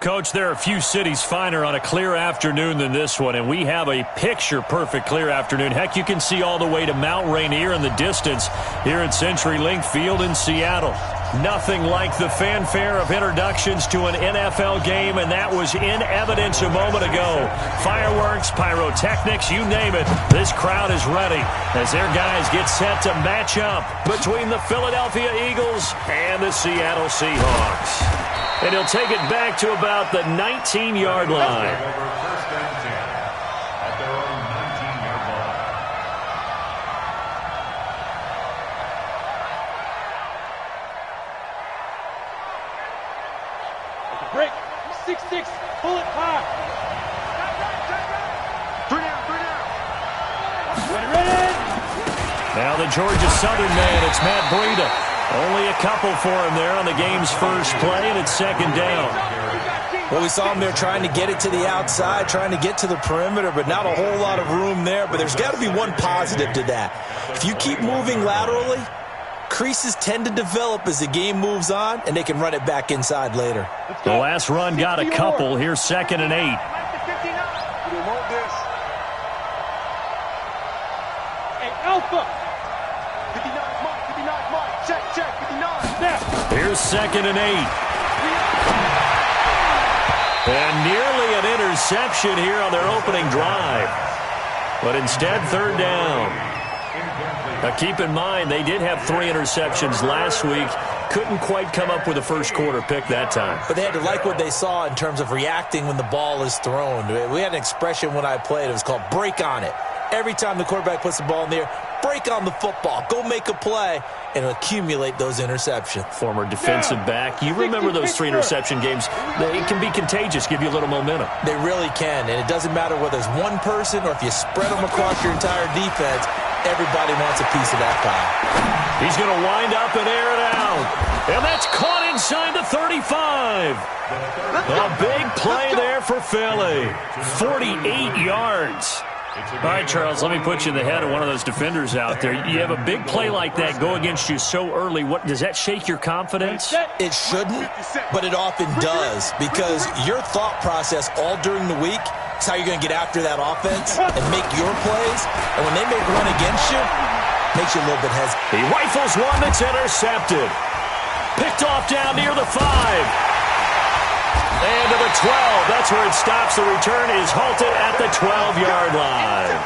Coach, there are a few cities finer on a clear afternoon than this one, and we have a picture-perfect clear afternoon. Heck, you can see all the way to Mount Rainier in the distance here at CenturyLink Field in Seattle. Nothing like the fanfare of introductions to an NFL game, and that was in evidence a moment ago. Fireworks, pyrotechnics, you name it. This crowd is ready as their guys get set to match up between the Philadelphia Eagles and the Seattle Seahawks. And he'll take it back to about the 19-yard line. First and 10 at their own 19-yard line. Break. 6-6. Pull it high. 3 down. Ready. Now the Georgia Southern man, it's Matt Breida. Only a couple for him there on the game's first play, and it's second down. Well, we saw him there trying to get it to the outside, trying to get to the perimeter, but not a whole lot of room there. But there's got to be one positive to that. If you keep moving laterally, creases tend to develop as the game moves on, and they can run it back inside later. The last run got a couple. Here's 2nd and 8. Hey, Alpha. 59 mark. Check. 59. Now. Here's 2nd and 8. And nearly an interception here on their opening drive. But instead, 3rd down. Now, keep in mind, they did have 3 interceptions last week. Couldn't quite come up with a first quarter pick that time. But they had to like what they saw in terms of reacting when the ball is thrown. We had an expression when I played. It was called break on it. Every time the quarterback puts the ball in the air, break on the football. Go make a play and accumulate those interceptions. Former defensive back. You remember those 3 interception games. They can be contagious, give you a little momentum. They really can, and it doesn't matter whether it's one person or if you spread them across your entire defense, everybody wants a piece of that pie. He's going to wind up and air it out. And that's caught inside the 35. A big play there for Philly. 48 yards. All right, Charles, let me put you in the head of one of those defenders out there. You have a big play like that go against you so early. What does that shake your confidence? It shouldn't, but it often does, because your thought process all during the week is how you're going to get after that offense and make your plays. And when they make run against you, it makes you a little bit hesitant. He rifles one that's intercepted. Picked off down near the 5. And to the 12. That's where it stops. The return is halted at the 12-yard line.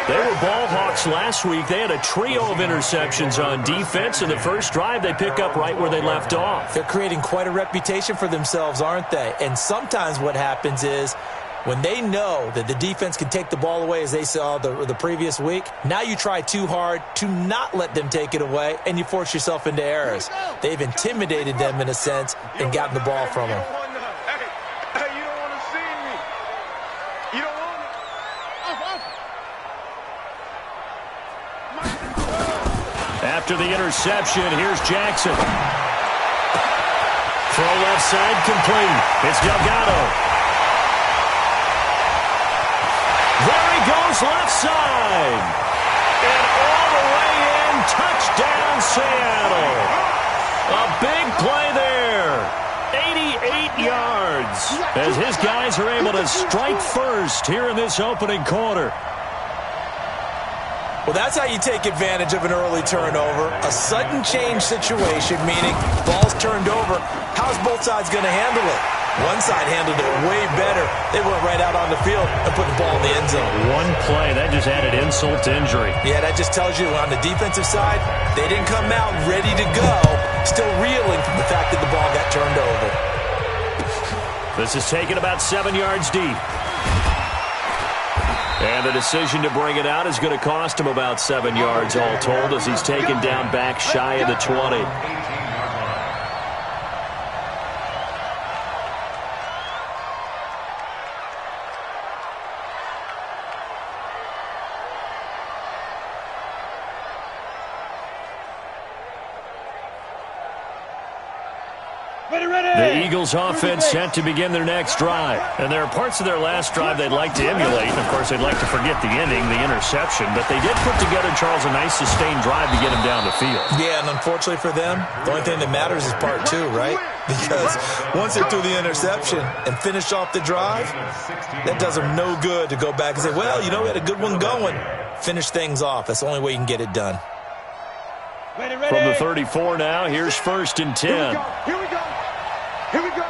They were ball hawks last week. They had a trio of interceptions on defense. In the first drive, they pick up right where they left off. They're creating quite a reputation for themselves, aren't they? And sometimes what happens is when they know that the defense can take the ball away, as they saw the previous week, now you try too hard to not let them take it away, and you force yourself into errors. They've intimidated them in a sense and gotten the ball from them. After the interception, here's Jackson. Throw left side complete. It's Delgado. There he goes left side. And all the way in, touchdown Seattle. A big play there. 88 yards as his guys are able to strike first here in this opening quarter. Well, that's how you take advantage of an early turnover. A sudden change situation, meaning ball's turned over. How's both sides going to handle it? One side handled it way better. They went right out on the field and put the ball in the end zone. One play, that just added insult to injury. Yeah, that just tells you on the defensive side, they didn't come out ready to go, still reeling from the fact that the ball got turned over. This is taken about 7 yards deep. And the decision to bring it out is going to cost him about 7 yards all told as he's taken down back shy of the 20. The Eagles offense set to begin their next drive. And there are parts of their last drive they'd like to emulate. Of course, they'd like to forget the ending, the interception. But they did put together, Charles, a nice sustained drive to get him down the field. Yeah, and unfortunately for them, the only thing that matters is part two, right? Because once they threw the interception and finished off the drive, that does them no good to go back and say, well, you know, we had a good one going. Finish things off. That's the only way you can get it done. From the 34 now, here's 1st and 10. Here we go. Here we go.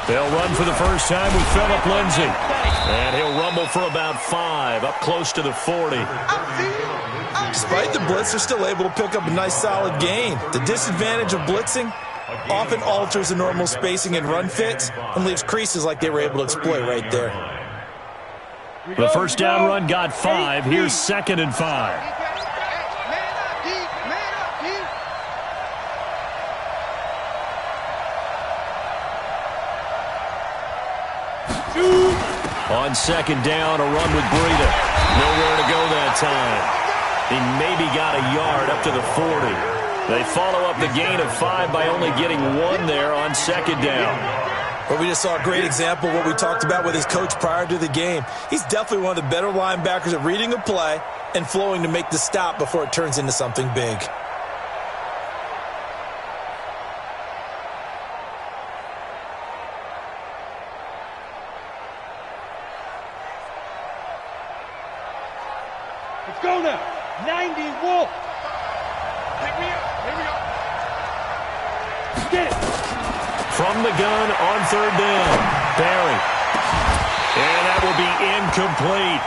They'll run for the first time with Phillip Lindsay. And he'll rumble for about 5, up close to the 40. Despite the blitz, they're still able to pick up a nice solid gain. The disadvantage of blitzing often alters the normal spacing and run fits and leaves creases like they were able to exploit right there. The first down run got 5. Here's 2nd and 5. On 2nd down, a run with Breida. Nowhere to go that time. He maybe got a yard up to the 40. They follow up the gain of 5 by only getting 1 there on 2nd down. Well, we just saw a great example of what we talked about with his coach prior to the game. He's definitely one of the better linebackers at reading a play and flowing to make the stop before it turns into something big. Let's go now. 90 Wolf. Pick me up. Here we go. Get it. From the gun on 3rd down. Barry. And that will be incomplete.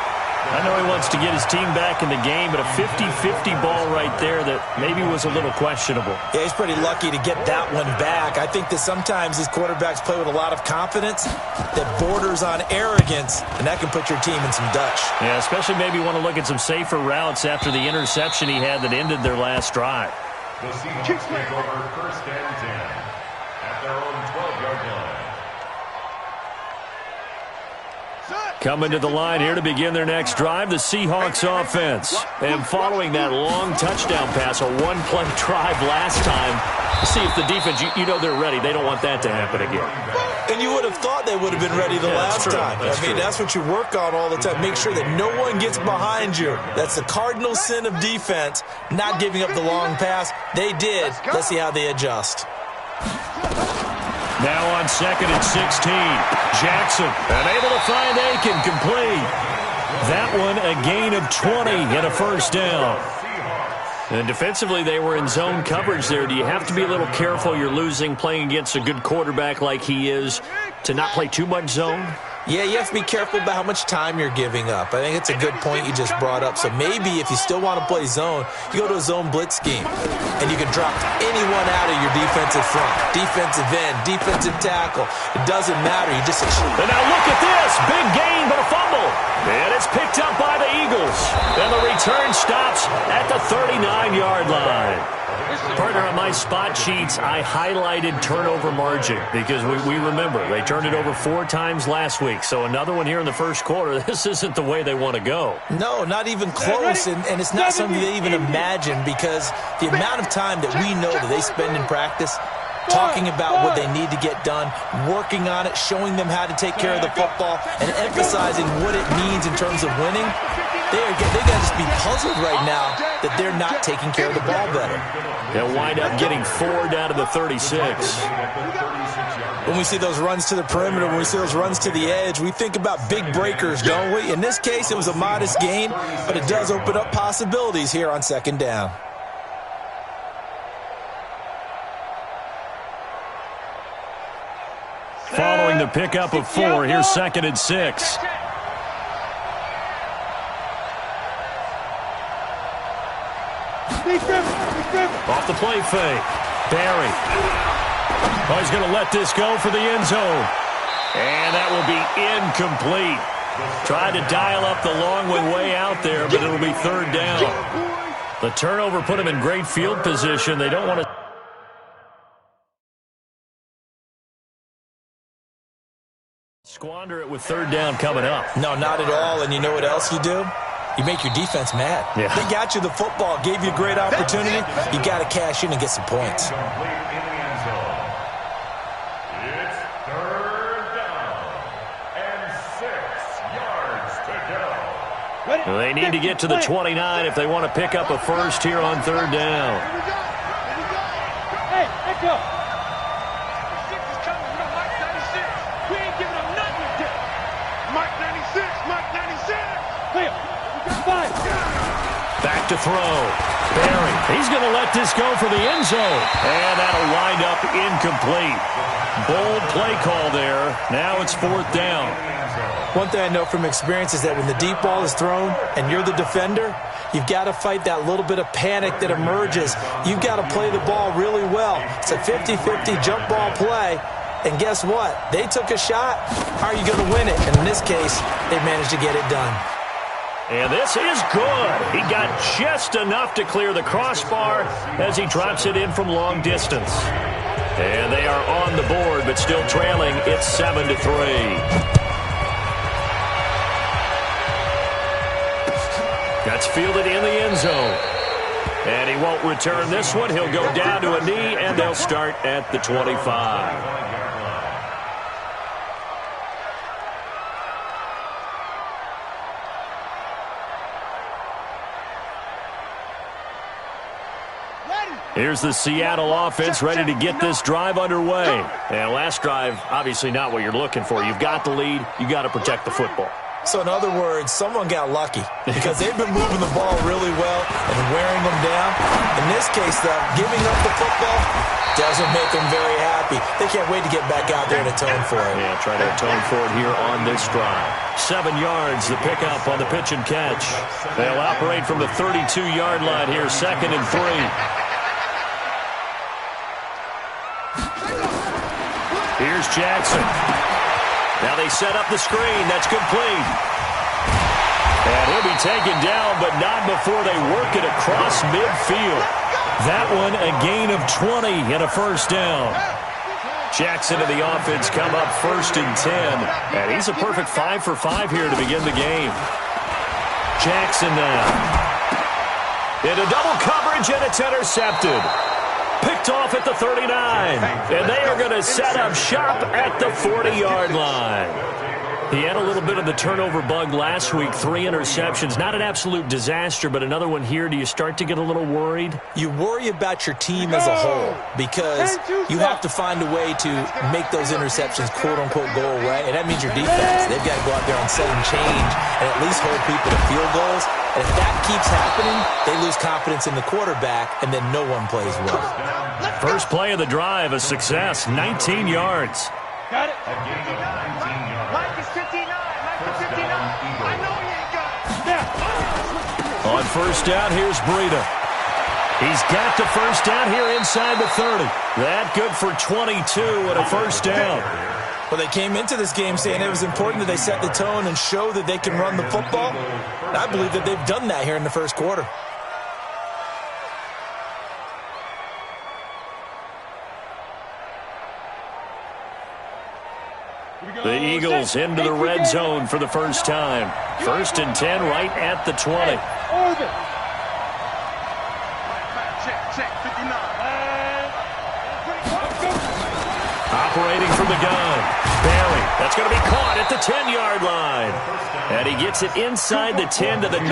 I know he wants to get his team back in the game, but a 50-50 ball right there that maybe was a little questionable. Yeah, he's pretty lucky to get that one back. I think that sometimes these quarterbacks play with a lot of confidence that borders on arrogance, and that can put your team in some Dutch. Yeah, especially maybe want to look at some safer routes after the interception he had that ended their last drive. The Seahawks take over 1st and 10 at their own 12-yard line. Coming to the line here to begin their next drive, the Seahawks offense. And following that long touchdown pass, a one-play drive last time, see if the defense, you know they're ready. They don't want that to happen again. And you would have thought they would have been ready the last time. That's what you work on all the time. Make sure that no one gets behind you. That's the cardinal sin of defense, not giving up the long pass. They did. Let's see how they adjust. Now on 2nd and 16, Jackson unable to find Aiken, complete. That one a gain of 20 and a 1st down. And defensively, they were in zone coverage there. Do you have to be a little careful? You're losing, playing against a good quarterback like he is, to not play too much zone? Yeah, you have to be careful about how much time you're giving up. I think it's a good point you just brought up. So maybe if you still want to play zone, you go to a zone blitz scheme. And you can drop anyone out of your defensive front. Defensive end, defensive tackle. It doesn't matter. You just... And now look at this. Big gain, but a fumble. And it's picked up by the Eagles. And the return stops at the 39-yard line. Partner, on my spot sheets, I highlighted turnover margin because we remember they turned it over 4 times last week. So another one here in the first quarter. This isn't the way they want to go. No, not even close. And it's not something they even imagine because the amount of time that we know that they spend in practice talking about what they need to get done, working on it, showing them how to take care of the football, and emphasizing what it means in terms of winning. They got to just be puzzled right now that they're not taking care of the ball better. They'll wind up getting 4 down to the 36. When we see those runs to the perimeter, when we see those runs to the edge, we think about big breakers, don't we? In this case, it was a modest gain, but it does open up possibilities here on 2nd down. Following the pickup of 4, here's 2nd and 6. Off the play fake. Barry. Oh, he's going to let this go for the end zone. And that will be incomplete. Tried to dial up the long one way out there, but it'll be 3rd down. The turnover put him in great field position. They don't want to... squander it with third down coming up. No, not at all. And you know what else you do? You make your defense mad. Yeah. They got you the football, gave you a great opportunity. You got to cash in and get some points. It's third down and 6 yards to go. They need to get to the 29 if they want to pick up a first here on third down. Hey, let's go. 6 is coming. We got Mike 96. We ain't giving up nothing with this. Mike 96. Mike 96. Clear. We got 5. Back to throw. Barry. He's going to let this go for the end zone. And that'll wind up incomplete. Bold play call there. Now it's fourth down. One thing I know from experience is that when the deep ball is thrown and you're the defender, you've got to fight that little bit of panic that emerges. You've got to play the ball really well. It's a 50-50 jump ball play. And guess what? They took a shot. How are you going to win it? And in this case, they managed to get it done. And this is good. He got just enough to clear the crossbar as he drops it in from long distance. And they are on the board, but still trailing. It's 7-3. That's fielded in the end zone. And he won't return this one. He'll go down to a knee, and they'll start at the 25. Here's the Seattle offense ready to get this drive underway. And last drive, obviously not what you're looking for. You've got the lead. You got to protect the football. So in other words, someone got lucky because they've been moving the ball really well and wearing them down. In this case, though, giving up the football doesn't make them very happy. They can't wait to get back out there and atone for it. Yeah, try to atone for it here on this drive. 7 yards, the pickup on the pitch and catch. They'll operate from the 32-yard line here, 2nd and 3. Here's Jackson. Now they set up the screen. That's complete. And he'll be taken down, but not before they work it across midfield. That one a gain of 20 and a first down. Jackson and the offense come up 1st and 10. And he's a perfect 5 for 5 here to begin the game. Jackson now. Into double coverage, and it's intercepted. Picked off at the 39, and they are going to set up shop at the 40-yard line. He had a little bit of the turnover bug last week, 3 interceptions. Not an absolute disaster, but another one here. Do you start to get a little worried? You worry about your team as a whole because you have to find a way to make those interceptions, quote-unquote, go away, and that means your defense. They've got to go out there on set and change and at least hold people to field goals. And if that keeps happening, they lose confidence in the quarterback, and then no one plays well. First play of the drive, a success, 19 yards. Got it. Mike is 59. Mike is 59. I know he ain't got it. On first down, here's Breida. He's got the first down here inside the 30. That good for 22 and a first down. Well, they came into this game saying it was important that they set the tone and show that they can run the football. And I believe that they've done that here in the first quarter. The Eagles into the red zone for the first time. 1st and 10 right at the 20. Check, 59. Operating from the gun. Barry. That's going to be caught at the 10-yard line. And he gets it inside the 10 to the 9.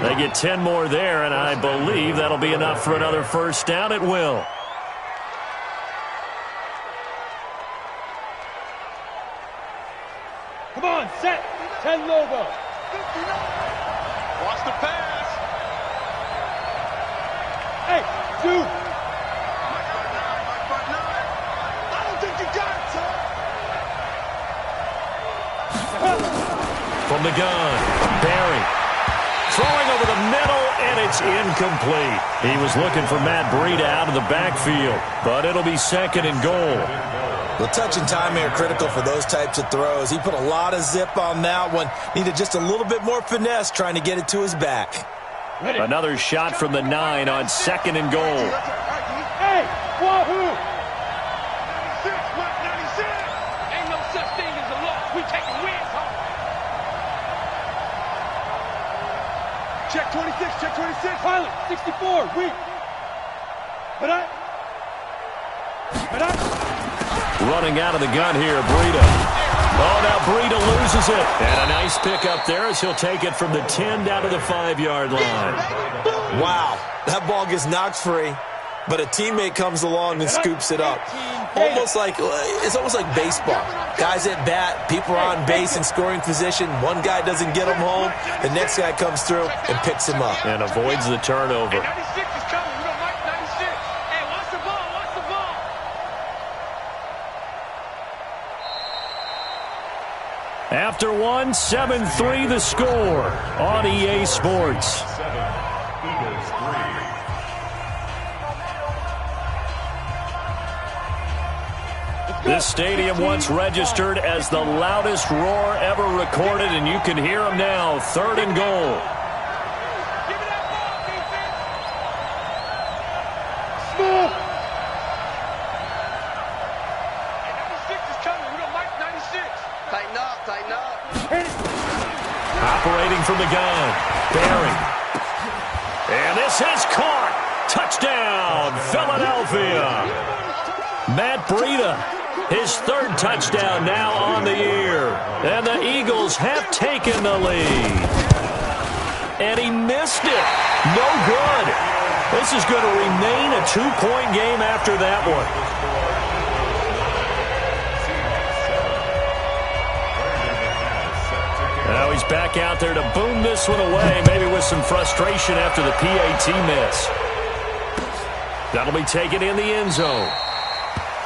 They get 10 more there, and I believe that'll be enough for another first down. It will. Come on, set. 10 logo. Watch the pass. Hey, 2. Mike got 9. I don't think you got it, son. From the gun, Barry. Throwing over the middle, and it's incomplete. He was looking for Matt Breida out of the backfield, but it'll be 2nd and goal. Well, touch and timing are critical for those types of throws. He put a lot of zip on that one. Needed just a little bit more finesse trying to get it to his back. Another shot from the 9 on 2nd and goal. Hey, wahoo! 96, Mike 96. Ain't no such thing as a 96, pilot, 64, weak. But I. Running out of the gun here, Breida. Oh, now Breida loses it. And a nice pickup there as he'll take it from the 10 down to the 5-yard line. Wow, that ball gets knocked free, but a teammate comes along and scoops it up. It's almost like baseball. Guys at bat, people are on base in scoring position. One guy doesn't get him home. The next guy comes through and picks him up. And avoids the turnover. 96 is coming. We don't like 96. Hey, watch the ball. Watch the ball. After one, 7-3 the score on EA Sports. Eagles 3. This stadium once registered as the loudest roar ever recorded, and you can hear them now. 3rd and goal. Give me that ball, defense. Small. Hey, 96 is coming. We don't like 96. Tighten up, tighten up. Operating from the gun. Barry. And this is caught. Touchdown, Philadelphia. Matt Breida. His 3rd touchdown now on the year. And the Eagles have taken the lead. And he missed it. No good. This is going to remain a 2-point game after that one. Now he's back out there to boom this one away, maybe with some frustration after the PAT miss. That'll be taken in the end zone.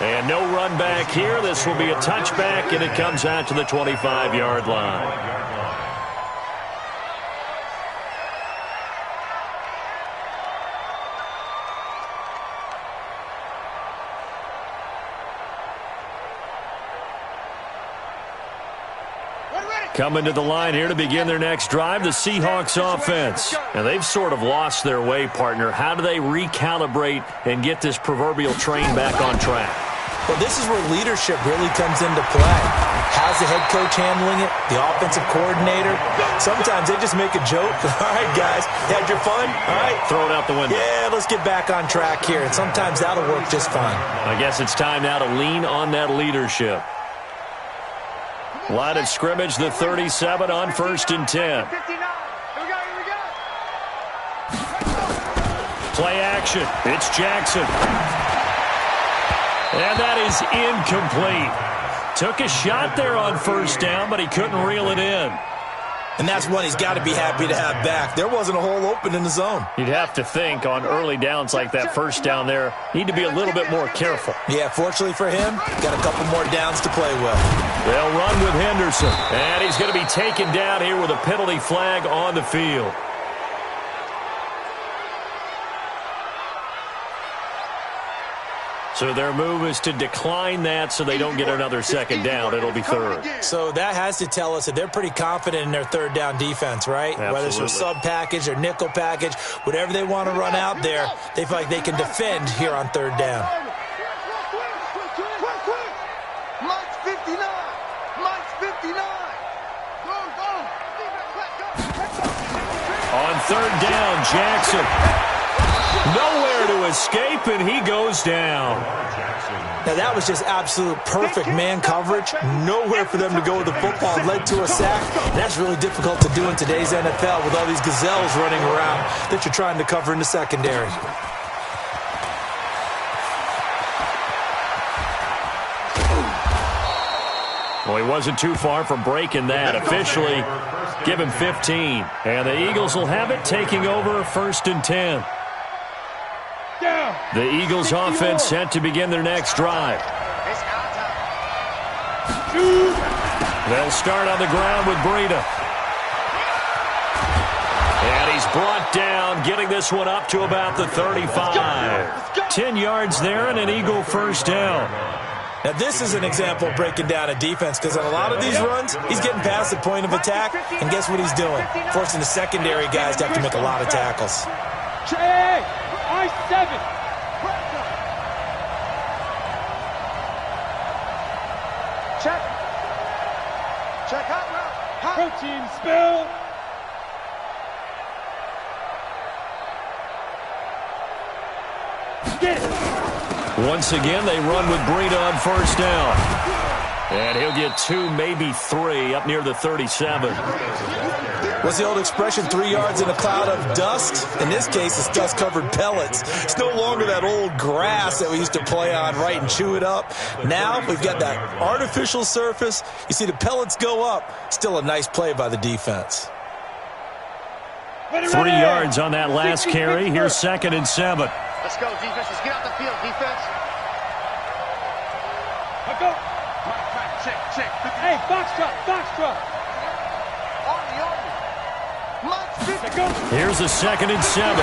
And no run back here. This will be a touchback, and it comes out to the 25-yard line. Coming to the line here to begin their next drive, the Seahawks offense. And they've sort of lost their way, partner. How do they recalibrate and get this proverbial train back on track? Well, this is where leadership really comes into play. How's the head coach handling it? The offensive coordinator? Sometimes they just make a joke. All right, guys, had your fun? All right. Throw it out the window. Yeah, let's get back on track here. And sometimes that'll work just fine. I guess it's time now to lean on that leadership. Line of scrimmage, the 37 on 1st and 10. 59. Here we go. Play action. It's Jackson. And that is incomplete. Took a shot there on 1st down, but he couldn't reel it in. And that's one he's got to be happy to have back. There wasn't a hole open in the zone. You'd have to think on early downs like that 1st down there, need to be a little bit more careful. Yeah, fortunately for him, got a couple more downs to play with. They'll run with Henderson. And he's going to be taken down here with a penalty flag on the field. So their move is to decline that so they don't get another 2nd down. It'll be 3rd. So that has to tell us that they're pretty confident in their 3rd down defense, right? Absolutely. Whether it's a sub package or nickel package, whatever they want to run out there, they feel like they can defend here on 3rd down. Mike's 59. Mike's 59. On 3rd down, Jackson. Nowhere to escape, and he goes down. Now, that was just absolute perfect man coverage. Nowhere for them to go with the football. Led to a sack. That's really difficult to do in today's NFL with all these gazelles running around that you're trying to cover in the secondary. Well, he wasn't too far from breaking that. Officially, give him 15. And the Eagles will have it, taking over 1st and 10. The Eagles offense set to begin their next drive. They'll start on the ground with Breida. And he's brought down, getting this one up to about the 35. 10 yards there and an Eagle 1st down. Now, this is an example of breaking down a defense because on a lot of these runs, he's getting past the point of attack, and guess what he's doing? Forcing the secondary guys to have to make a lot of tackles. I-7. Check hot route. Protein spill. Get it. Once again, they run with Breida on first down. And he'll get 2, maybe 3, up near the 37. What's the old expression, 3 yards in a cloud of dust? In this case, it's dust-covered pellets. It's no longer that old grass that we used to play on, right, and chew it up. Now we've got that artificial surface. You see the pellets go up. Still a nice play by the defense. 3 yards on that last carry. Here's 2nd and 7. Let's go, defense. Let's get out the field, defense. Let's go. Check. Hey, box truck. Here's a 2nd and 7.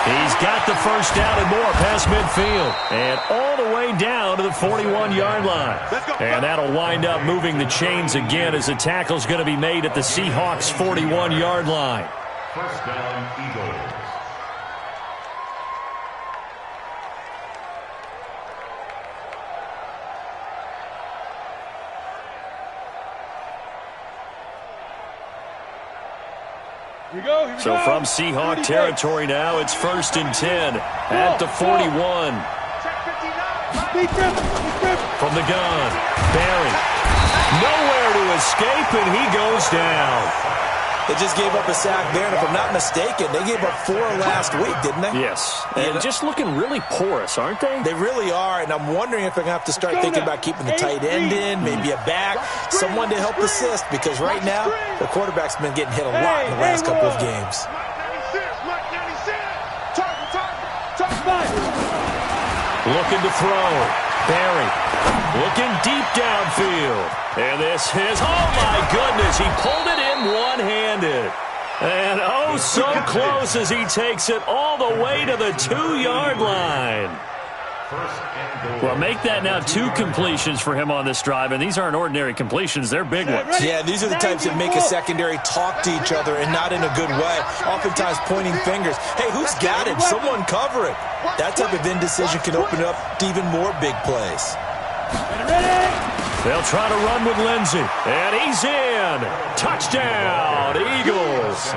He's got the first down and more past midfield. And all the way down to the 41-yard line. And that'll wind up moving the chains again as the tackle's going to be made at the Seahawks' 41-yard line. First down, Eagles. Here we go. So from Seahawk territory now, it's 1st and 10 at the 41. From the gun, Barry. Nowhere to escape, and he goes down. They just gave up a sack there, and if I'm not mistaken, they gave up 4 last week, didn't they? Yes, and just looking really porous, aren't they? They really are, and I'm wondering if they're going to have to start thinking about keeping the tight end in, maybe a back, someone to help assist, because right now, the quarterback's been getting hit a lot in the last couple of games. Looking to throw. Barry looking deep downfield. And this is, oh my goodness, he pulled it in one-handed. And oh, so close as he takes it all the way to the 2-yard line. Well, make that now 2 completions for him on this drive, and these aren't ordinary completions. They're big ones. Yeah, these are the types that make a secondary talk to each other and not in a good way. Oftentimes pointing fingers. Hey, who's got him? Someone cover it. That type of indecision can open up to even more big plays. They'll try to run with Lindsey, and he's in. Touchdown, Eagles.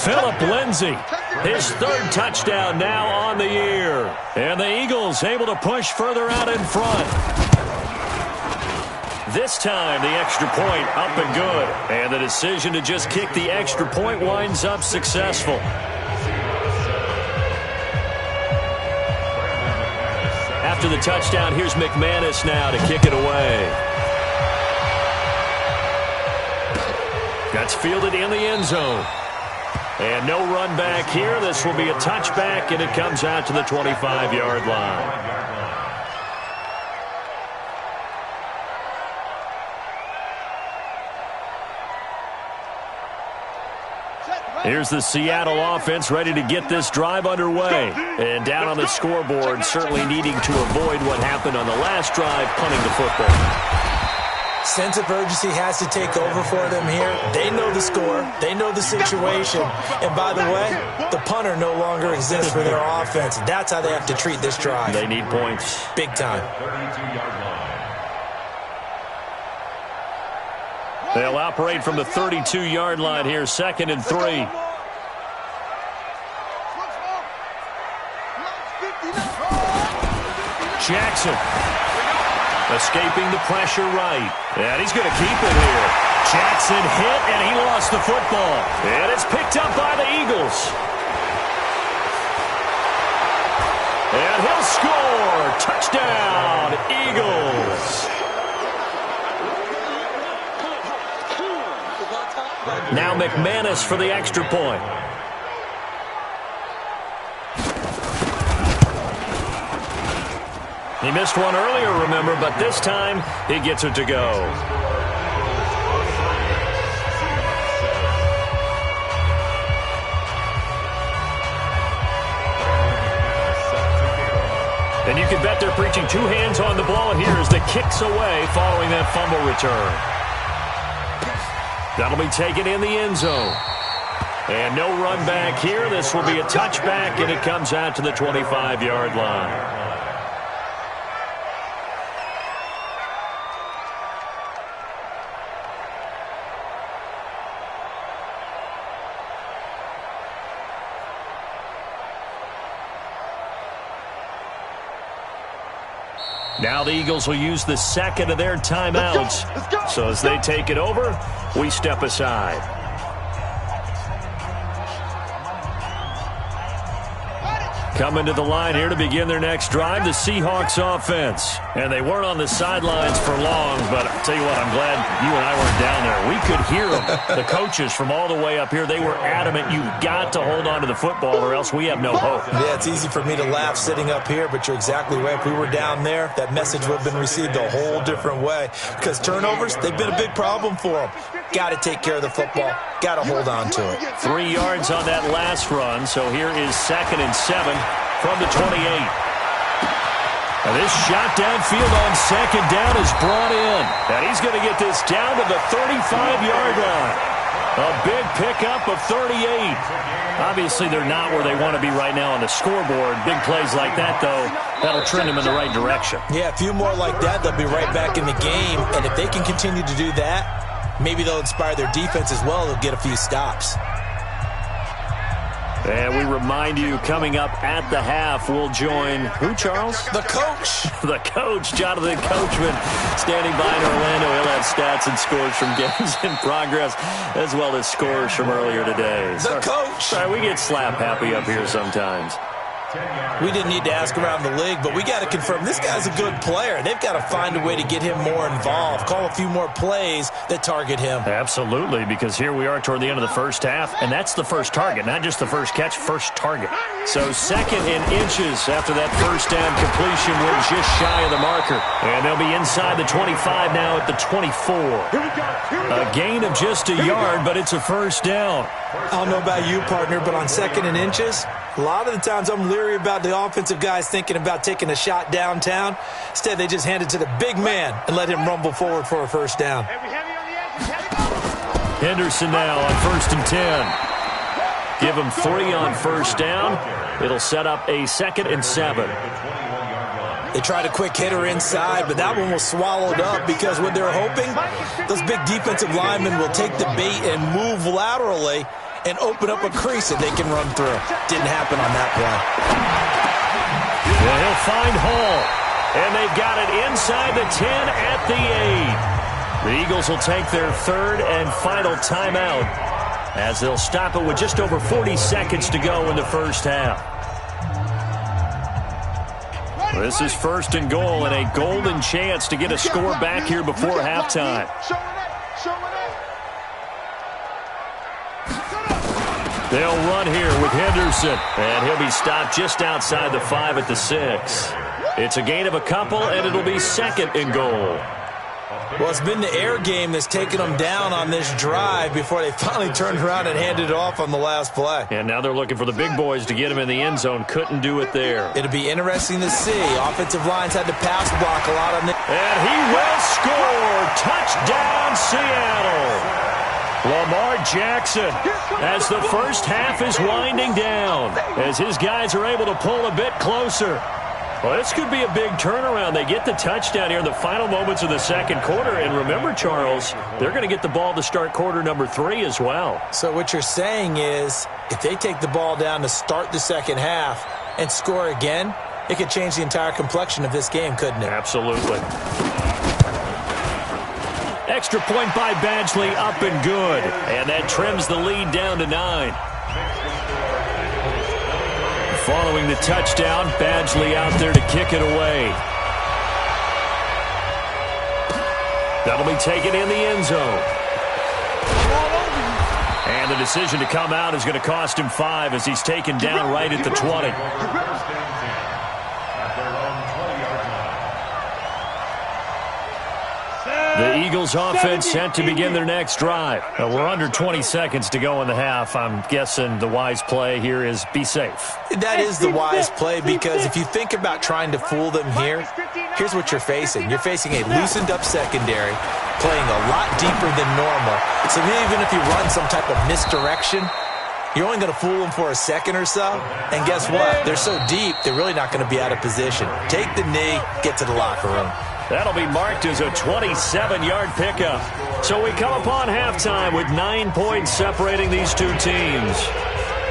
Philip Lindsey, his 3rd touchdown now on the year. And the Eagles able to push further out in front. This time, the extra point up and good. And the decision to just kick the extra point winds up successful. After the touchdown, here's McManus now to kick it away. That's fielded in the end zone. And no run back here. This will be a touchback, and it comes out to the 25-yard line. Here's the Seattle offense ready to get this drive underway. And down on the scoreboard, certainly needing to avoid what happened on the last drive, punting the football. Sense of urgency has to take over for them here. They know the score. They know the situation. And by the way, the punter no longer exists for their offense. That's how they have to treat this drive. They need points. Big time. They'll operate from the 32-yard line here, 2nd and 3. Jackson escaping the pressure right. And he's going to keep it here. Jackson hit, and he lost the football. And it's picked up by the Eagles. And he'll score. Touchdown, Eagles. Now McManus for the extra point. He missed one earlier, remember, but this time he gets it to go. And you can bet they're preaching 2 hands on the ball here as the kick's away following that fumble return. That'll be taken in the end zone. And no run back here. This will be a touchback, and it comes out to the 25-yard line. Now the Eagles will use the second of their timeouts. So as they take it over, we step aside. Coming to the line here to begin their next drive, the Seahawks offense. And they weren't on the sidelines for long, but I'll tell you what, I'm glad you and I weren't down there. We could hear them. The coaches from all the way up here, they were adamant, you've got to hold on to the football or else we have no hope. Yeah, it's easy for me to laugh sitting up here, but you're exactly right. If we were down there, that message would have been received a whole different way. Because turnovers, they've been a big problem for them. Got to take care of the football. Got to hold on to it. 3 yards on that last run, so here is 2nd and 7 from the 28. Now this shot downfield on 2nd down is brought in. And he's going to get this down to the 35-yard line. A big pickup of 38. Obviously, they're not where they want to be right now on the scoreboard. Big plays like that, though, that'll trend them in the right direction. Yeah, a few more like that, they'll be right back in the game. And if they can continue to do that, maybe they'll inspire their defense as well. They'll get a few stops. And we remind you, coming up at the half, we'll join who, Charles? The coach. The coach, Jonathan Coachman, standing by in Orlando. He'll have stats and scores from games in progress, as well as scores from earlier today. The coach. Sorry, we get slap happy up here sometimes. We didn't need to ask around the league, but we got to confirm this guy's a good player. They've got to find a way to get him more involved, call a few more plays that target him. Absolutely, because here we are toward the end of the first half, and that's the first target, not just the first catch, first target. So 2nd and inches after that first down completion. We're just shy of the marker. And they'll be inside the 25 now at the 24. A gain of just a yard, but it's a first down. I don't know about you, partner, but on 2nd and inches, a lot of the times I'm leery about the offensive guys thinking about taking a shot downtown. Instead, they just hand it to the big man and let him rumble forward for a first down. Henderson now on 1st and 10. Give him 3 on first down. It'll set up a 2nd and 7. They tried a quick hitter inside, but that one was swallowed up because what they're hoping, those big defensive linemen will take the bait and move laterally and open up a crease that they can run through. Didn't happen on that play. Yeah, he'll find Hall. And they've got it inside the 10 at the 8. The Eagles will take their 3rd and final timeout as they'll stop it with just over 40 seconds to go in the first half. This is 1st and goal and a golden chance to get a score back here before halftime. They'll run here with Henderson, and he'll be stopped just outside the 5 at the 6. It's a gain of a couple, and it'll be 2nd and goal. Well, it's been the air game that's taken them down on this drive before they finally turned around and handed it off on the last play. And now they're looking for the big boys to get him in the end zone. Couldn't do it there. It'll be interesting to see. Offensive lines had to pass block a lot on this. And he will score. Touchdown, Seattle. Lamar Jackson, as the first half is winding down, as his guys are able to pull a bit closer. Well, this could be a big turnaround. They get the touchdown here in the final moments of the second quarter. And remember, Charles, they're going to get the ball to start quarter number 3 as well. So what you're saying is if they take the ball down to start the second half and score again, it could change the entire complexion of this game, couldn't it? Absolutely. Extra point by Badgley, up and good. And that trims the lead down to 9. Following the touchdown, Badgley out there to kick it away. That'll be taken in the end zone. And the decision to come out is going to cost him 5 as he's taken down right at the 20. The Eagles offense set to begin their next drive. We're under 20 seconds to go in the half. I'm guessing the wise play here is be safe. That is the wise play because if you think about trying to fool them here, here's what you're facing. You're facing a loosened up secondary, playing a lot deeper than normal. So even if you run some type of misdirection, you're only going to fool them for a second or so. And guess what? They're so deep, they're really not going to be out of position. Take the knee, get to the locker room. That'll be marked as a 27-yard pickup. So we come upon halftime with 9 points separating these two teams.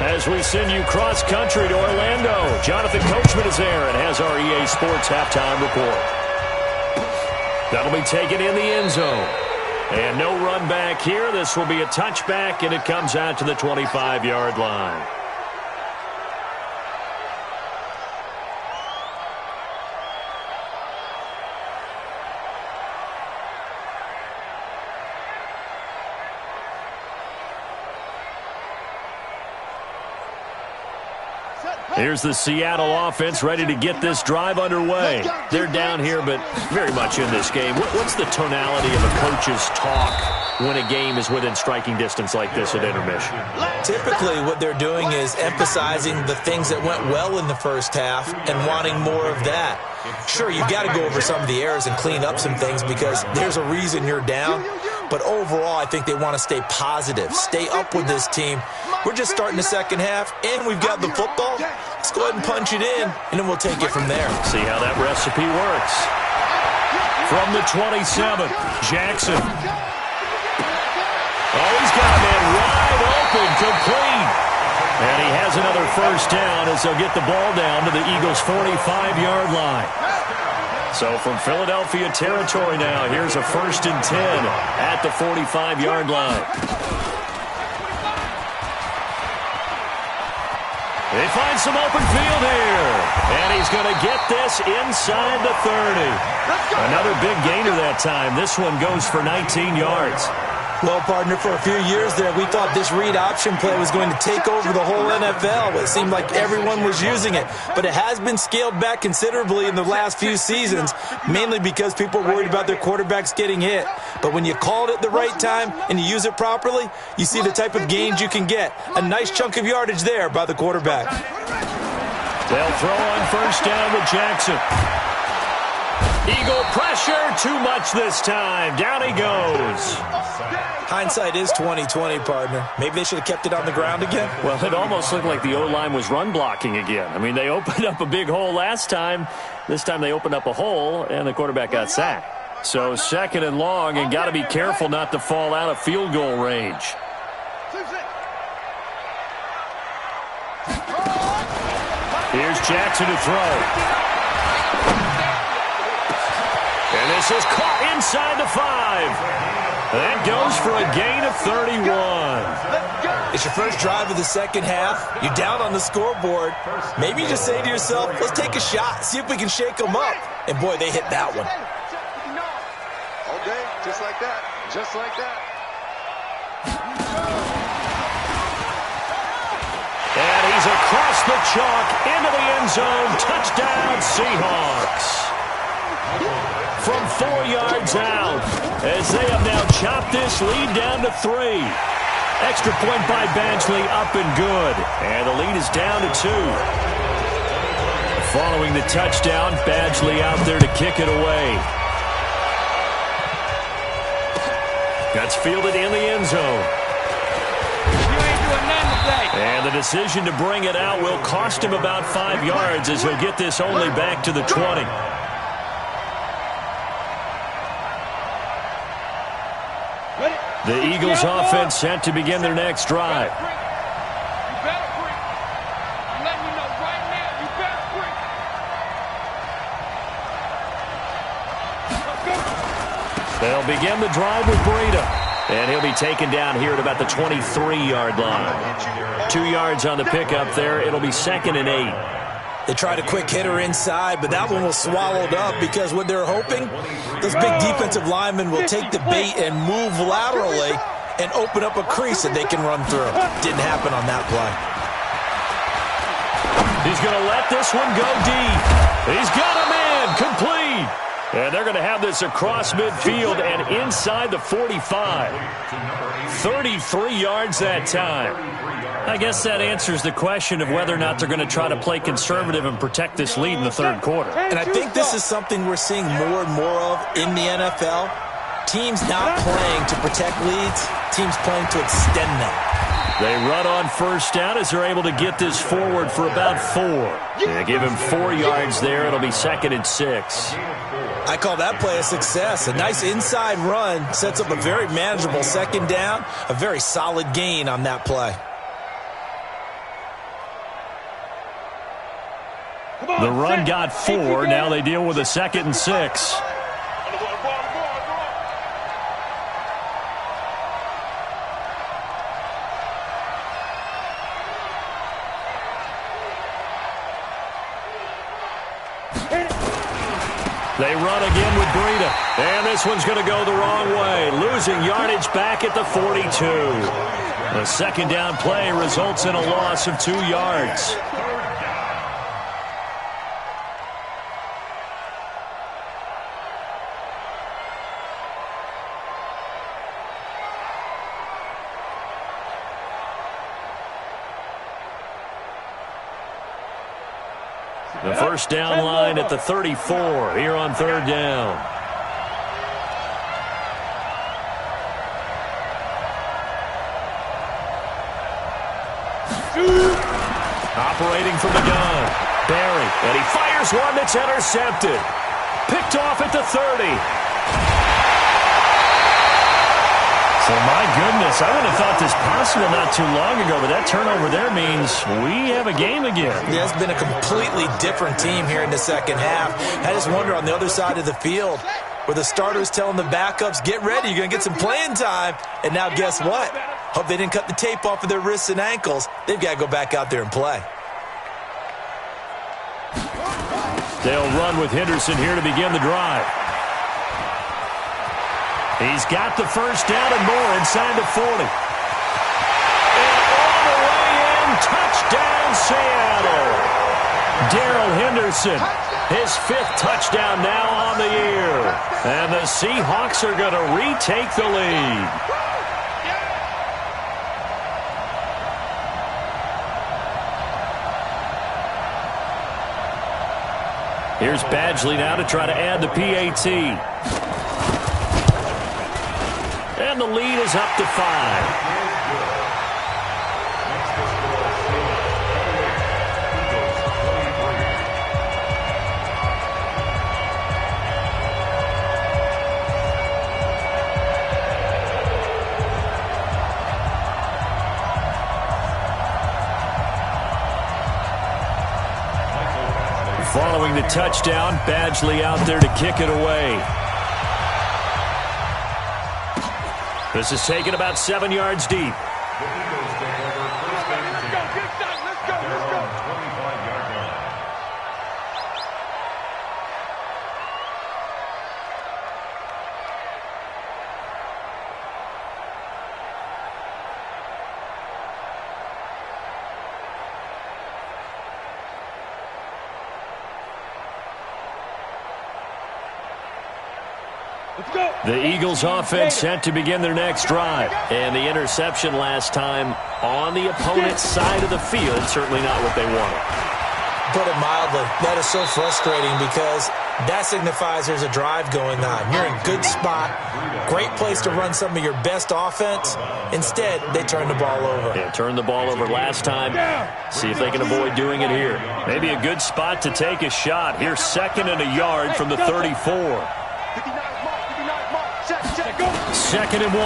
As we send you cross-country to Orlando, Jonathan Coachman is there and has our EA Sports halftime report. That'll be taken in the end zone. And no run back here. This will be a touchback, and it comes out to the 25-yard line. Here's the Seattle offense ready to get this drive underway. They're down here, but very much in this game. What's the tonality of a coach's talk when a game is within striking distance like this at intermission? Typically, what they're doing is emphasizing the things that went well in the first half and wanting more of that. Sure, you've got to go over some of the errors and clean up some things because there's a reason you're down. But overall, I think they want to stay positive, stay up with this team. We're just starting the second half, and we've got the football. Let's go ahead and punch it in, and then we'll take it from there. See how that recipe works. From the 27, Jackson. Oh, he's got a man wide open, complete. And he has another first down as they'll get the ball down to the Eagles' 45-yard line. So from Philadelphia territory now, here's a 1st and 10 at the 45-yard line. They find some open field here. And he's going to get this inside the 30. Another big gainer that time. This one goes for 19 yards. Well, partner, for a few years there, we thought this read option play was going to take over the whole NFL. It seemed like everyone was using it. But it has been scaled back considerably in the last few seasons, mainly because people are worried about their quarterbacks getting hit. But when you call it at the right time and you use it properly, you see the type of gains you can get. A nice chunk of yardage there by the quarterback. They'll throw on first down with Jackson. Eagle pressure, too much this time. Down he goes. Hindsight is 20/20, partner. Maybe they should have kept it on the ground again. Well, it almost looked like the O-line was run blocking again. I mean, they opened up a big hole last time. This time they opened up a hole, and the quarterback got sacked. So 2nd and long, and got to be careful not to fall out of field goal range. Here's Jackson to throw. And this is caught inside the 5. That goes for a gain of 31. It's your first drive of the second half. You're down on the scoreboard. Maybe you just say to yourself, let's take a shot, see if we can shake them up. And, boy, they hit that one. Okay, just like that. Just like that. And he's across the chalk into the end zone. Touchdown, Seahawks. From 4 yards out, as they have now chopped this lead down to 3. Extra point by Badgley, up and good. And the lead is down to 2. Following the touchdown, Badgley out there to kick it away. That's fielded in the end zone. And the decision to bring it out will cost him about 5 yards as he'll get this only back to the 20. The Eagles offense set to begin their next drive. They'll begin the drive with Breida. And he'll be taken down here at about the 23-yard line. 2 yards on the pickup there. It'll be 2nd and 8. They tried a quick hitter inside, but that one was swallowed up because what they're hoping, those big defensive linemen will take the bait and move laterally and open up a crease that they can run through. Didn't happen on that play. He's going to let this one go deep. He's got a man, complete. And they're going to have this across midfield and inside the 45. 33 yards that time. I guess that answers the question of whether or not they're going to try to play conservative and protect this lead in the 3rd quarter. And I think this is something we're seeing more and more of in the NFL. Teams not playing to protect leads, teams playing to extend them. They run on first down as they're able to get this forward for about 4. They give him 4 yards there. It'll be 2nd and 6. I call that play a success. A nice inside run sets up a very manageable 2nd down, a very solid gain on that play. The run got 4. Now they deal with a 2nd and 6. They run again with Breida. And this one's going to go the wrong way. Losing yardage back at the 42. The second down play results in a loss of 2 yards. The first down line at the 34 here on third down. Operating from the gun, Barry, and he fires one that's intercepted. Picked off at the 30. So, my goodness, I would have thought this possible not too long ago, but that turnover there means we have a game again. Yeah, it's been a completely different team here in the second half. I just wonder on the other side of the field where the starters telling the backups, get ready, you're going to get some playing time. And now guess what? Hope they didn't cut the tape off of their wrists and ankles. They've got to go back out there and play. They'll run with Henderson here to begin the drive. He's got the first down and more inside the 40. And all the way in, touchdown Seattle. Darrell Henderson, his 5th touchdown now on the year. And the Seahawks are going to retake the lead. Here's Badgley now to try to add the PAT. And the lead is up to 5. Following the touchdown, Badgley out there to kick it away. This is taken about 7 yards deep. The Eagles take over first and 10. Let's go. Their own 25-yard line. Let's go. The Eagles offense set to begin their next drive. And the interception last time on the opponent's side of the field. Certainly not what they wanted. Put it mildly, that is so frustrating because that signifies there's a drive going on. You're in good spot, great place to run some of your best offense. Instead, they turn the ball over. Yeah, turned the ball over last time. See if they can avoid doing it here. Maybe a good spot to take a shot. Here's 2nd and a yard from the 34. 2nd and 1.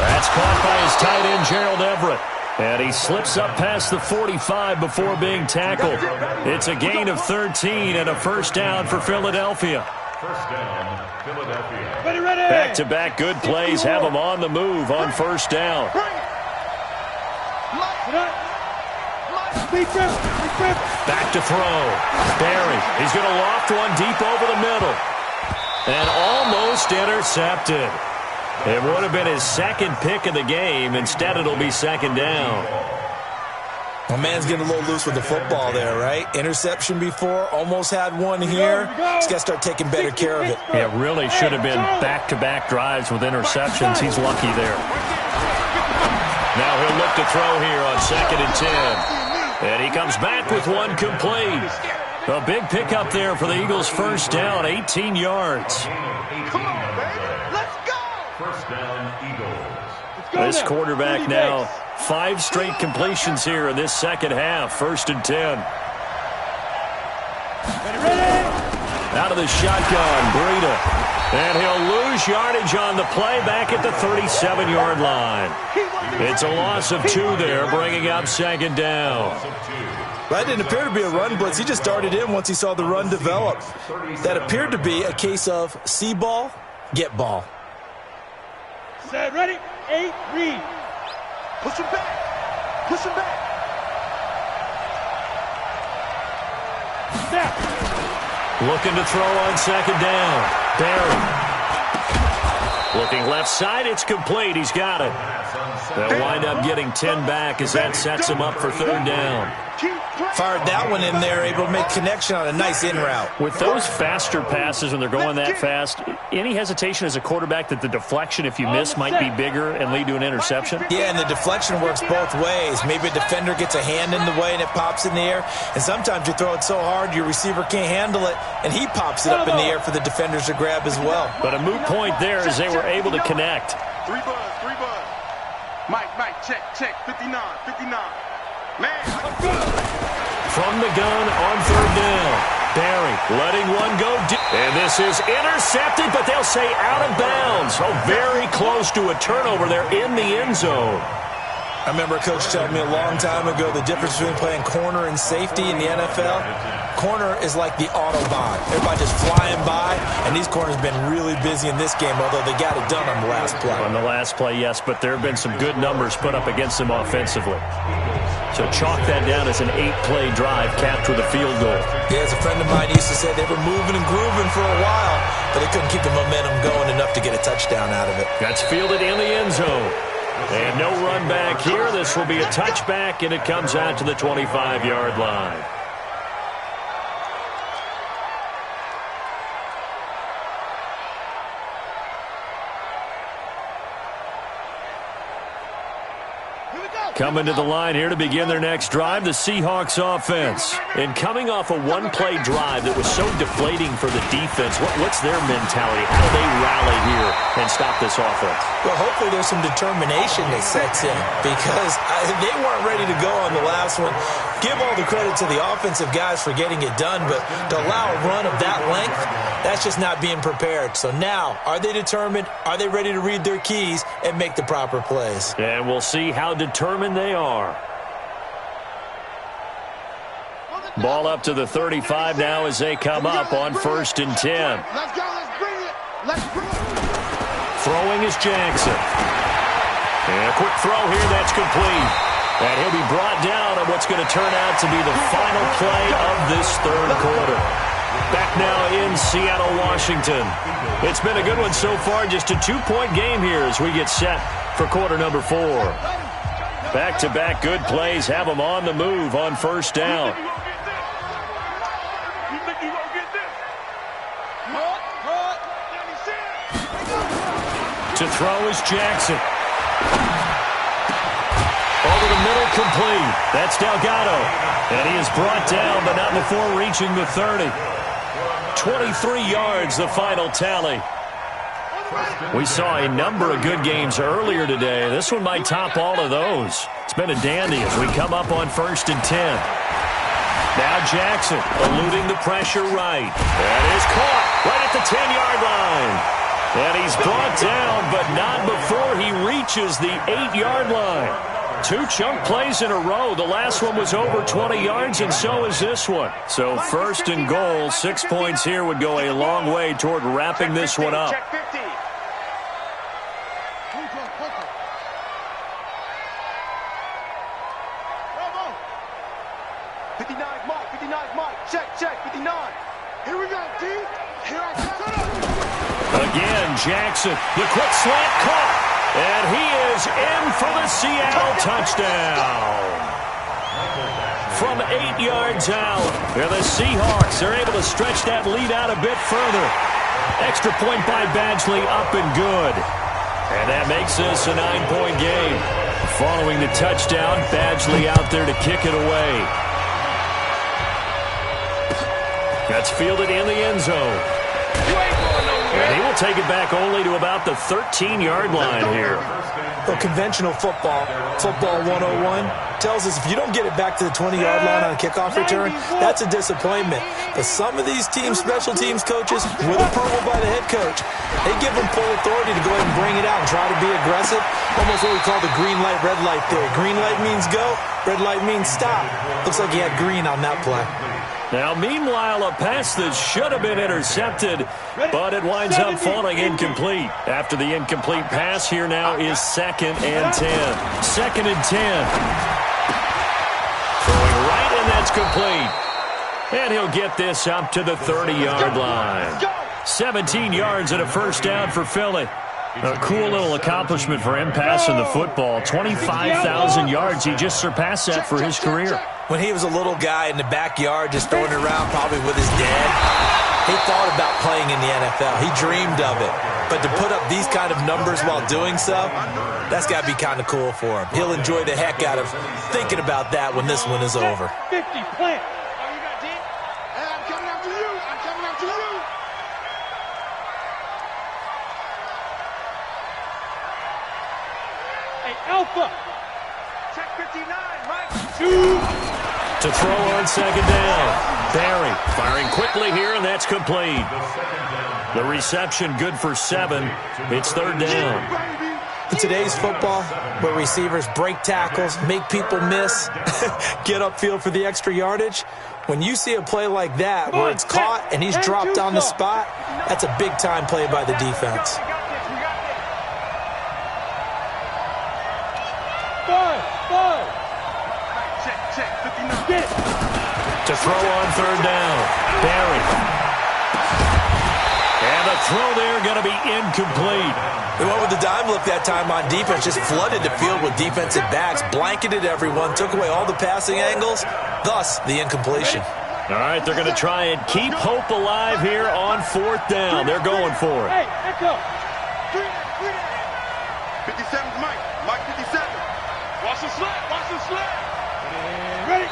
That's caught by his tight end, Gerald Everett. And he slips up past the 45 before being tackled. It's a gain of 13 and a first down for Philadelphia. First down, Philadelphia. Ready. Back-to-back good plays have them on the move on first down. Back to throw. Barry, he's going to loft one deep over the middle. And almost intercepted. It would have been his 2nd pick of the game. Instead, it'll be 2nd down. My man's getting a little loose with the football there, right? Interception before, almost had one here. He's got to start taking better care of it. It really should have been back-to-back drives with interceptions. He's lucky there. Now he'll look to throw here on 2nd and 10. And he comes back with one complete. A big pickup there for the Eagles' first down, 18 yards. Come on, baby. Let's go. First down, Eagles. This quarterback now 5 straight completions here in this second half. 1st and 10. Out of the shotgun, Breida. And he'll lose yardage on the play back at the 37-yard line. It's a loss of 2 there, bringing up 2nd down. That didn't appear to be a run blitz. He just darted in once he saw the run develop. That appeared to be a case of see ball, get ball. Set, ready, 8, read. Push him back. Looking to throw on second down. Barry. Looking left side, it's complete. He's got it. They'll wind up getting 10 back as that sets him up for third down. Fired that one in there, able to make connection on a nice in route. With those faster passes when they're going that fast, any hesitation as a quarterback that the deflection, if you miss, might be bigger and lead to an interception? Yeah, and the deflection works both ways. Maybe a defender gets a hand in the way and it pops in the air. And sometimes you throw it so hard your receiver can't handle it, and he pops it up in the air for the defenders to grab as well. But a moot point there as they were able to connect. 3 buzz, 3 buzz. Mike, check, 59, 59. Man, From the gun on third down. Barry letting one go deep. And this is intercepted, but they'll say out of bounds. Oh, very close to a turnover there in the end zone. I remember a coach telling me a long time ago the difference between playing corner and safety in the NFL. Corner is like the Autobahn. Everybody just flying by, and these corners have been really busy in this game, although they got it done on the last play. On the last play, yes, but there have been some good numbers put up against them offensively. So chalk that down as an 8-play drive capped with a field goal. Yeah, as a friend of mine used to say, they were moving and grooving for a while, but they couldn't keep the momentum going enough to get a touchdown out of it. That's fielded in the end zone. And no run back here. This will be a touchback, and it comes out to the 25-yard line. Coming to the line here to begin their next drive, the Seahawks offense. And coming off a one-play drive that was so deflating for the defense, what's their mentality? How do they rally here and stop this offense? Well, hopefully there's some determination that sets in because they weren't ready to go on the last one. Give all the credit to the offensive guys for getting it done, but to allow a run of that length, that's just not being prepared. So now, are they determined? Are they ready to read their keys and make the proper plays? And we'll see how determined they are. Ball up to the 35 now as they come up on 1st and 10. let's go, let's bring it. Let's bring it. Throwing is Jackson. And a quick throw here, that's complete. And he'll be brought down on what's going to turn out to be the final play of this third quarter. Back now in Seattle, Washington. It's been a good one so far, just a 2-point game here as we get set for quarter number 4. Back-to-back good plays have them on the move on 1st down. You think you gonna get this? To throw is Jackson. Over the middle, complete. That's Delgado. And he is brought down, but not before reaching the 30. 23 yards, the final tally. We saw a number of good games earlier today. This one might top all of those. It's been a dandy as we come up on 1st and 10. Now Jackson eluding the pressure right. That is caught right at the 10-yard line. And he's brought down, but not before he reaches the 8-yard line. 2 chunk plays in a row. The last one was over 20 yards, and so is this one. So 1st and goal, 6 points here would go a long way toward wrapping this one up. Check 50. Bravo. 59 Mike, 59 Mike. Check, 59. Here we go, D. Here I come. Again, Jackson, the quick slant caught. And he is in for the Seattle touchdown. From 8 yards out, the Seahawks are able to stretch that lead out a bit further. Extra point by Badgley, up and good. And that makes this a 9-point game. Following the touchdown, Badgley out there to kick it away. That's fielded in the end zone. And he will take it back only to about the 13-yard line here. Well, conventional football 101, tells us if you don't get it back to the 20-yard line on a kickoff return, that's a disappointment. But some of these teams, special teams coaches, with approval by the head coach, they give them full authority to go ahead and bring it out and try to be aggressive. Almost what we call the green light, red light theory. Green light means go, red light means stop. Looks like he had green on that play. Now, meanwhile, a pass that should have been intercepted, but it winds up falling incomplete. After the incomplete pass, here now is 2nd and 10. 2nd and 10. Throwing right, and that's complete. And he'll get this up to the 30-yard line. 17 yards and a first down for Philly. A cool little accomplishment for him passing the football. 25,000 yards. He just surpassed that for his career. When he was a little guy in the backyard just throwing it around probably with his dad, he thought about playing in the NFL. He dreamed of it. But to put up these kind of numbers while doing so, that's got to be kind of cool for him. He'll enjoy the heck out of thinking about that when this one is over. 50, plant. Oh, you got 10? Hey, I'm coming after you. I'm coming after you. Hey, Alpha. Check 59, Mike. To throw on second down. Barry firing quickly here, and that's complete. The reception good for 7. It's third down. In today's football, where receivers break tackles, make people miss, get upfield for the extra yardage, when you see a play like that where it's caught and he's dropped on the spot, that's a big-time play by the defense. To throw on third down. Barry. And the throw there going to be incomplete. They went with the dime look that time on defense, just flooded the field with defensive backs, blanketed everyone, took away all the passing angles, thus the incompletion. All right, they're going to try and keep hope alive here on fourth down. They're going for it. Hey, echo. 57's Mike. Mike 57. Watch the slap. Watch the slap. Ready.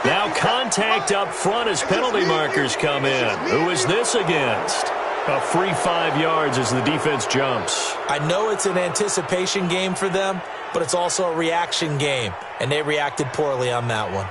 Now contact up front as penalty markers come in. Who is this against? A free 5 yards as the defense jumps. I know it's an anticipation game for them, but it's also a reaction game, and they reacted poorly on that one.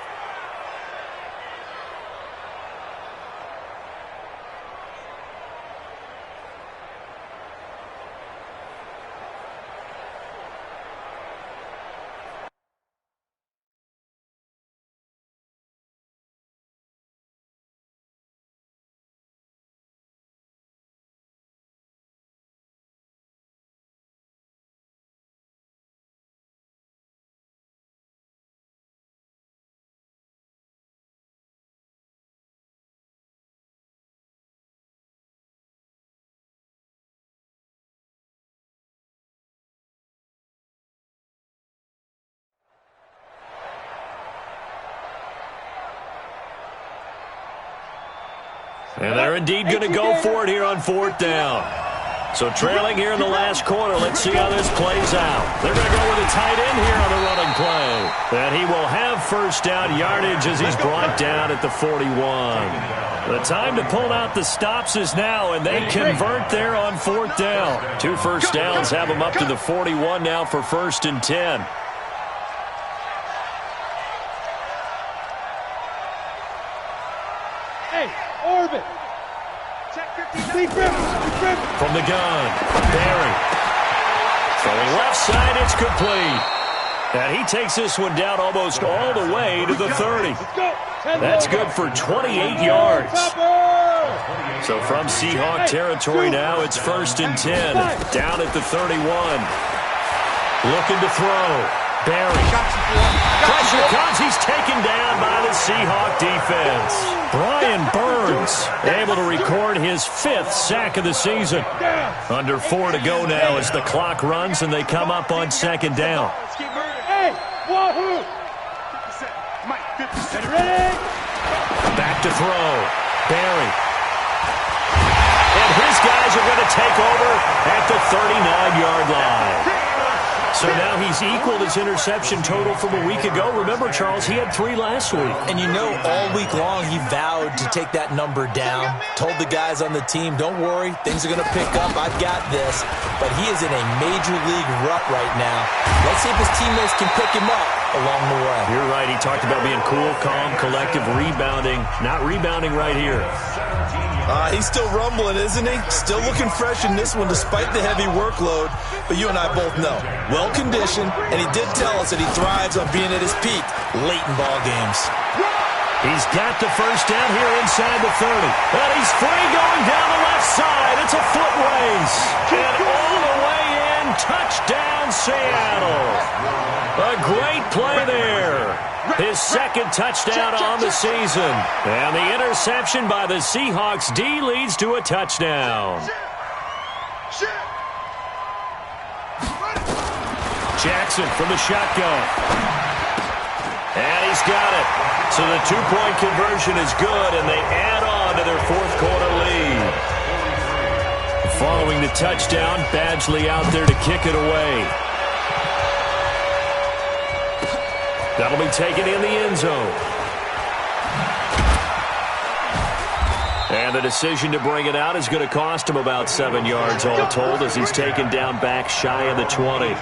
And they're indeed going to go for it here on fourth down. So trailing here in the last quarter, let's see how this plays out. They're going to go with a tight end here on the running play. And he will have first down yardage as he's brought down at the 41. The time to pull out the stops is now, and they convert there on fourth down. 2 first downs have them up to the 41 now for 1st and 10. Hey, orbit. Check 59. From the gun, Barry. Throwing left side, it's complete. And he takes this one down almost all the way to the 30. That's good for 28 yards. So from Seahawk territory now, it's 1st and 10. Down at the 31. Looking to throw. Barry. Pressure comes. He's taken down by the Seahawk defense. Brian Burns able to record his 5th sack of the season. Under 4 to go now as the clock runs and they come up on 2nd down. Hey, wahoo! Ready? Back to throw. Barry. And his guys are going to take over at the 39-yard line. So now he's equaled his interception total from a week ago. Remember, Charles, he had 3 last week. And you know, all week long he vowed to take that number down. Told the guys on the team, don't worry, things are going to pick up. I've got this. But he is in a major league rut right now. Let's see if his teammates can pick him up along the way. You're right. He talked about being cool, calm, collective, rebounding. Not rebounding right here. He's still rumbling, isn't he? Still looking fresh in this one despite the heavy workload. But you and I both know, well-conditioned, and he did tell us that he thrives on being at his peak late in ball games. He's got the first down here inside the 30. And he's free going down the left side. It's a foot race. And all the way in and touchdown, Seattle. A great play there. His second touchdown on the season. And the interception by the Seahawks D leads to a touchdown. Jackson from the shotgun. And he's got it. So the two-point conversion is good, and they add on to their fourth-quarter lead. Following the touchdown, Badgley out there to kick it away. That'll be taken in the end zone. And the decision to bring it out is going to cost him about 7 yards all told as he's taken down back shy of the 20.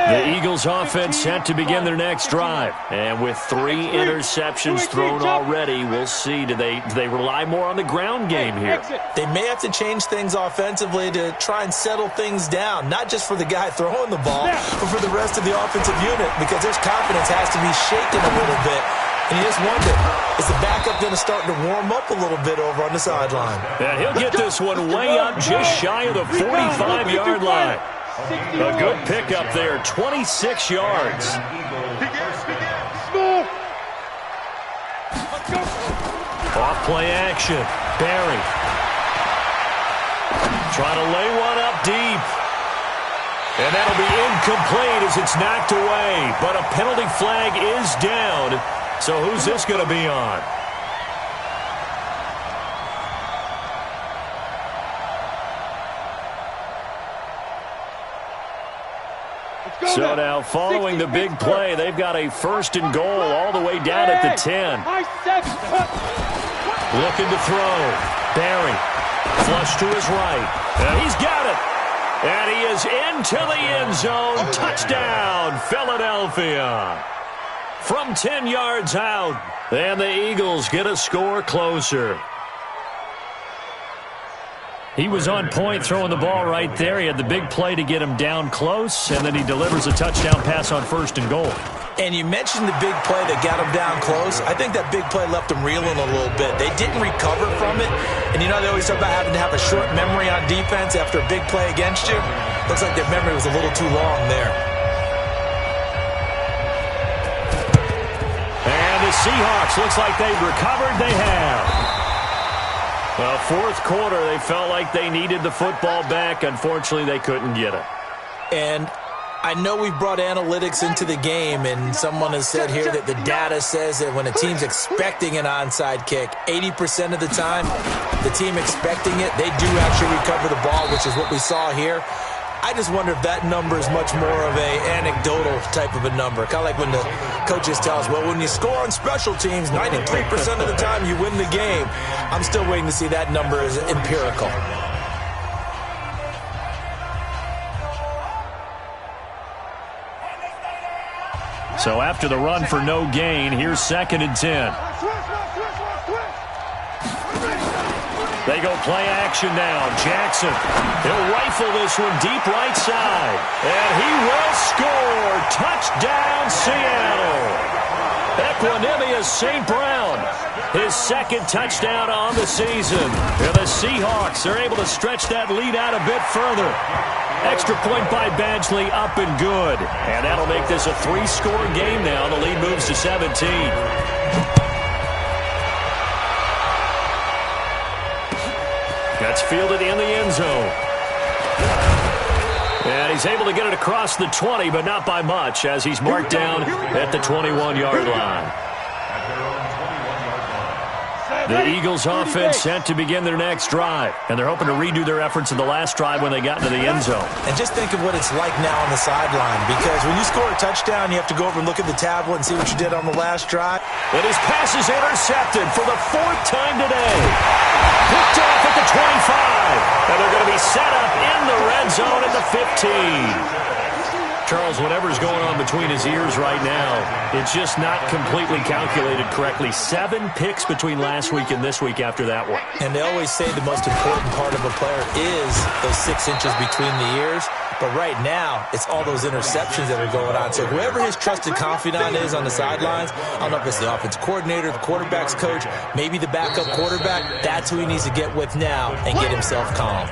The Eagles offense set to begin their next drive. And with 3 interceptions thrown already, we'll see. Do they rely more on the ground game here? They may have to change things offensively to try and settle things down, not just for the guy throwing the ball, but for the rest of the offensive unit, because their confidence has to be shaken a little bit. And you just wonder, is the backup going to start to warm up a little bit over on the sideline? And he'll get this one way up just shy of the 45-yard line. A good pickup there, 26 yards. Off play action. Barry. Trying to lay one up deep. And that'll be incomplete as it's knocked away. But a penalty flag is down. So who's this going to be on? So now, following the big play, they've got a 1st and goal all the way down at the 10. Looking to throw. Barry. Flush to his right. And he's got it. And he is into the end zone. Touchdown, Philadelphia. From 10 yards out. And the Eagles get a score closer. He was on point throwing the ball right there. He had the big play to get him down close, and then he delivers a touchdown pass on 1st and goal. And you mentioned the big play that got him down close. I think that big play left him reeling a little bit. They didn't recover from it. And you know, they always talk about having to have a short memory on defense after a big play against you. Looks like their memory was a little too long there. And the Seahawks, looks like they've recovered. They have. Well, 4th quarter, they felt like they needed the football back. Unfortunately, they couldn't get it. And I know we've brought analytics into the game, and someone has said here that the data says that when a team's expecting an onside kick, 80% of the time, the team expecting it, they do actually recover the ball, which is what we saw here. I just wonder if that number is much more of a anecdotal type of a number. Kind of like when the coaches tell us, well, when you score on special teams, 93% of the time you win the game. I'm still waiting to see that number as empirical. So after the run for no gain, here's 2nd and 10. They go play action now. Jackson, he'll rifle this one deep right side. And he will score. Touchdown, Seattle. Equanimous St. Brown, his 2nd touchdown on the season. And the Seahawks are able to stretch that lead out a bit further. Extra point by Badgley, up and good. And that'll make this a 3-score game now. The lead moves to 17. That's fielded in the end zone. And he's able to get it across the 20, but not by much, as he's marked down at the 21-yard line. The Eagles offense set to begin their next drive, and they're hoping to redo their efforts in the last drive when they got into the end zone. And just think of what it's like now on the sideline, because when you score a touchdown, you have to go over and look at the tablet and see what you did on the last drive. And his pass is intercepted for the 4th time today. Picked off at the 25, and they're going to be set up in the red zone at the 15. Charles, whatever's going on between his ears right now, it's just not completely calculated correctly. 7 picks between last week and this week after that one. And they always say the most important part of a player is those 6 inches between the ears. But right now, it's all those interceptions that are going on. So whoever his trusted confidant is on the sidelines, I don't know if it's the offense coordinator, the quarterback's coach, maybe the backup quarterback, that's who he needs to get with now and get himself calm.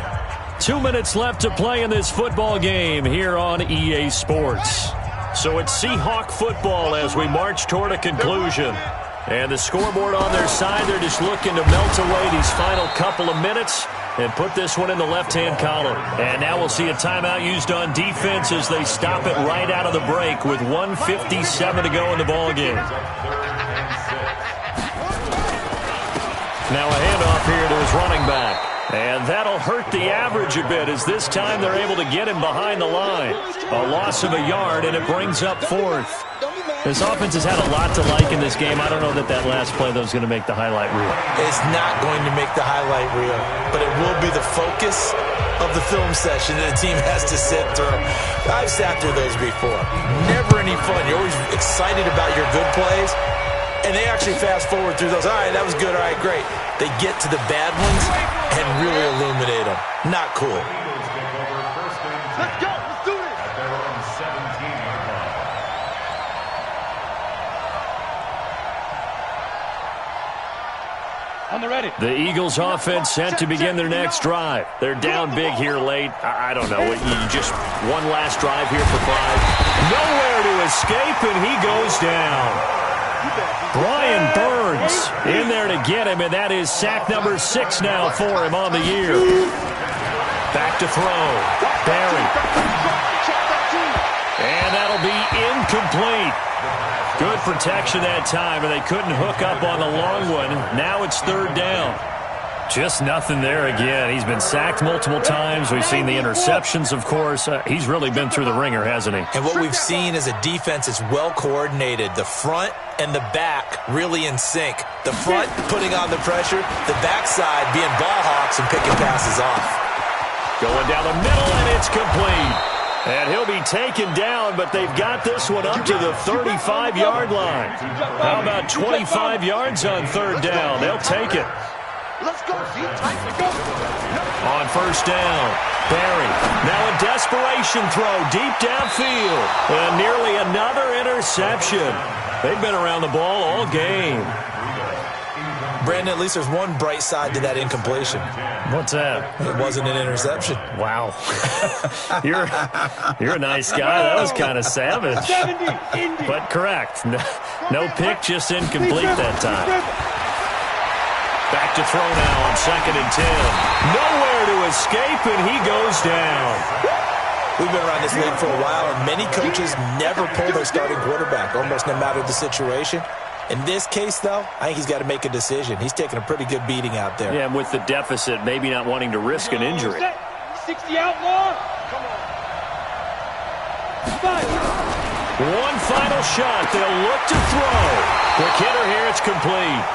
2 minutes left to play in this football game here on EA Sports. So it's Seahawk football as we march toward a conclusion. And the scoreboard on their side, they're just looking to melt away these final couple of minutes and put this one in the left-hand column. And now we'll see a timeout used on defense as they stop it right out of the break with 1:57 to go in the ballgame. Now a handoff here to his running back. And that'll hurt the average a bit as this time they're able to get him behind the line. A loss of a yard, and it brings up fourth. This offense has had a lot to like in this game. I don't know that last play, though, is going to make the highlight reel. It's not going to make the highlight reel, but it will be the focus of the film session that the team has to sit through. I've sat through those before. Never any fun. You're always excited about your good plays, and they actually fast forward through those. All right, that was good. All right, great. They get to the bad ones and really illuminate them. Not cool. Let's go. Let's do this. At their own 17-yard line. On the ready. The Eagles offense set to begin their next drive. They're down big here late. I don't know. Just one last drive here for 5. Nowhere to escape, and he goes down. Brian Burns in there to get him, and that is sack number 6 now for him on the year. Back to throw. Barry. And that'll be incomplete. Good protection that time, and they couldn't hook up on the long one. Now it's 3rd down. Just nothing there again. He's been sacked multiple times. We've seen the interceptions, of course. He's really been through the ringer, hasn't he? And what we've seen is a defense is well coordinated. The front and the back really in sync. The front putting on the pressure, the backside being ball hawks and picking passes off. Going down the middle, and it's complete. And he'll be taken down, but they've got this one up to the 35-yard line. How about 25 yards on 3rd down? They'll take it. Let's go. On 1st down, Barry. Now a desperation throw deep downfield. And nearly another interception. They've been around the ball all game. Brandon, at least there's one bright side to that incompletion. What's that? It wasn't an interception. Wow. You're a nice guy. That was kind of savage. But correct. No pick, just incomplete that time. Back to throw now on 2nd and 10. Nowhere to escape, and he goes down. We've been around this league for a while, and many coaches never pull their starting quarterback, almost no matter the situation. In this case, though, I think he's got to make a decision. He's taking a pretty good beating out there. Yeah, and with the deficit, maybe not wanting to risk an injury. 60 outlaw. Come on. One final shot. They'll look to throw. Quick hitter here. It's complete.